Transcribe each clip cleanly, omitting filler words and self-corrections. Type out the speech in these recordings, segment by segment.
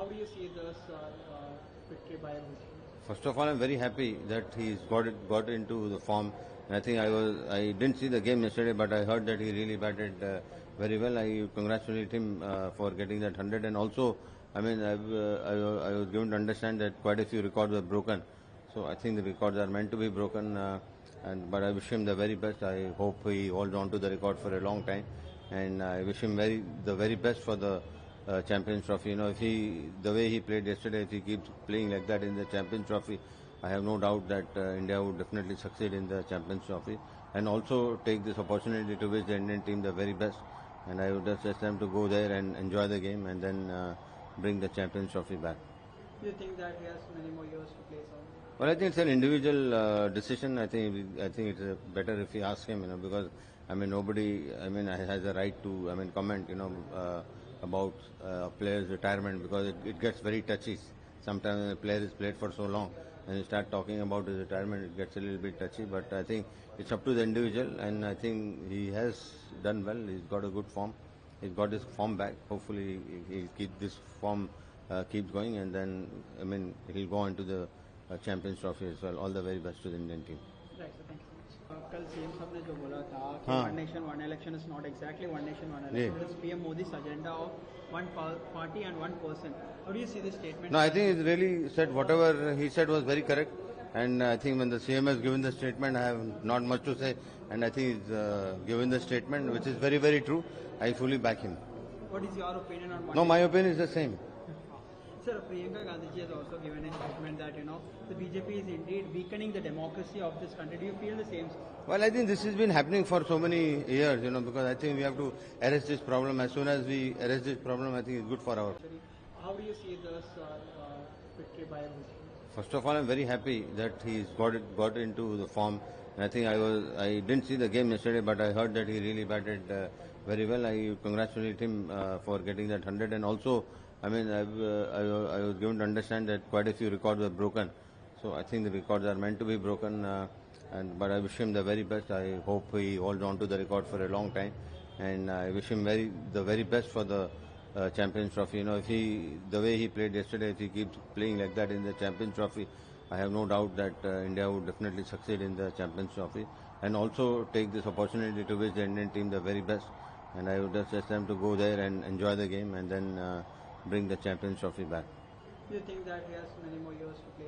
do you see this victory by Bhutan? First of all, I'm very happy that he's got into the form. And I think I didn't see the game yesterday, but I heard that he really batted very well. I congratulate him for getting that 100, and also, I mean, I was given to understand that quite a few records were broken. So I think the records are meant to be broken, but I wish him the very best. I hope he holds on to the record for a long time, and I wish him the very best for the Champions Trophy. You know, if the way he played yesterday, if he keeps playing like that in the Champions Trophy, I have no doubt that India would definitely succeed in the Champions Trophy, and also take this opportunity to wish the Indian team the very best. And I would just ask them to go there and enjoy the game, and then bring the Champions Trophy back. Do you think that he has many more years to play? Well, I think it's an individual decision. I think it's better if you ask him, you know, because I mean nobody, I mean, has a right to, I mean, comment, you know, about a player's retirement, because it gets very touchy. Sometimes when a player is played for so long and you start talking about his retirement, it gets a little bit touchy. But I think it's up to the individual, and I think he has done well. He's got a good form. He's got his form back. Hopefully he'll keep this form keeps going, and then I mean he'll go on to the Champions Trophy as well. All the very best to the Indian team. Right, so thank you so much. कल CM साहब ने जो बोला था कि हाँ. one nation one election is not exactly one nation one election. It's PM Modi's agenda of one party and one person. How do you see this statement? No, I think he's really said whatever he said was very correct. And I think when the CM has given the statement, I have not much to say. And I think he's given the statement, which is very, very true. I fully back him. What is your opinion on one? No, my opinion is the same. Sir, Priyanka Gandhi ji has also given a statement that, you know, the BJP is indeed weakening the democracy of this country. Do you feel the same, sir? Well, I think this has been happening for so many years, you know, because I think we have to arrest this problem. As soon as we arrest this problem, I think it's good for our. How do you see this victory by Bhutan? First of all, I'm very happy that he's got into the form. And I think I didn't see the game yesterday, but I heard that he really batted very well. I congratulate him for getting that 100, and also, I mean, I was given to understand that quite a few records were broken. So I think the records are meant to be broken, but I wish him the very best. I hope he holds on to the record for a long time, and I wish him the very best for the Champions Trophy. You know, if the way he played yesterday, if he keeps playing like that in the Champions Trophy, I have no doubt that India would definitely succeed in the Champions Trophy, and also take this opportunity to wish the Indian team the very best. And I would just ask them to go there and enjoy the game, and then bring the Champions Trophy back. Do you think that he has many more years to play?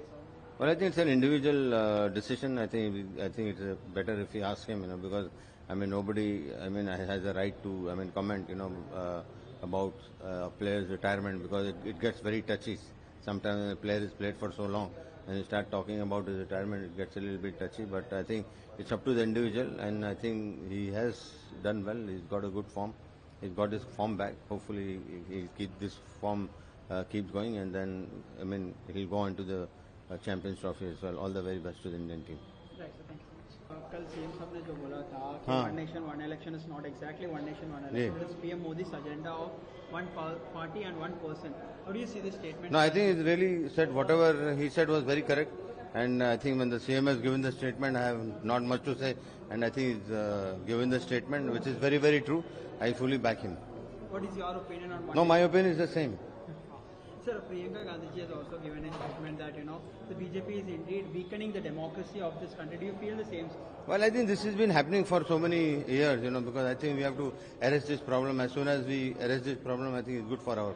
Well, I think it's an individual decision. I think it's better if you ask him, you know, because I mean nobody, I mean, has a right to, I mean, comment, you know, about a player's retirement, because it gets very touchy. Sometimes when a player is played for so long and you start talking about his retirement, it gets a little bit touchy. But I think it's up to the individual, and I think he has done well. He's got a good form. He's got his form back. Hopefully he'll keep this form keeps going, and then I mean he'll go on to the Champions Trophy as well. All the very best to the Indian team. Right, so thank you so much. कल CM साहब ने जो बोला था कि हाँ. one nation one election is not exactly one nation one election. It's PM Modi's agenda of one party and one person. How do you see this statement? No, I think he's really said whatever he said was very correct. And I think when the CM has given the statement, I have not much to say. And I think he's given the statement, which is very, very true. I fully back him. What is your opinion on one? No, my opinion is the same. Sir, Priyanka Gandhi ji has also given a statement that, you know, the BJP is indeed weakening the democracy of this country. Do you feel the same, sir? Well, I think this has been happening for so many years, you know, because I think we have to arrest this problem. As soon as we arrest this problem, I think it's good for our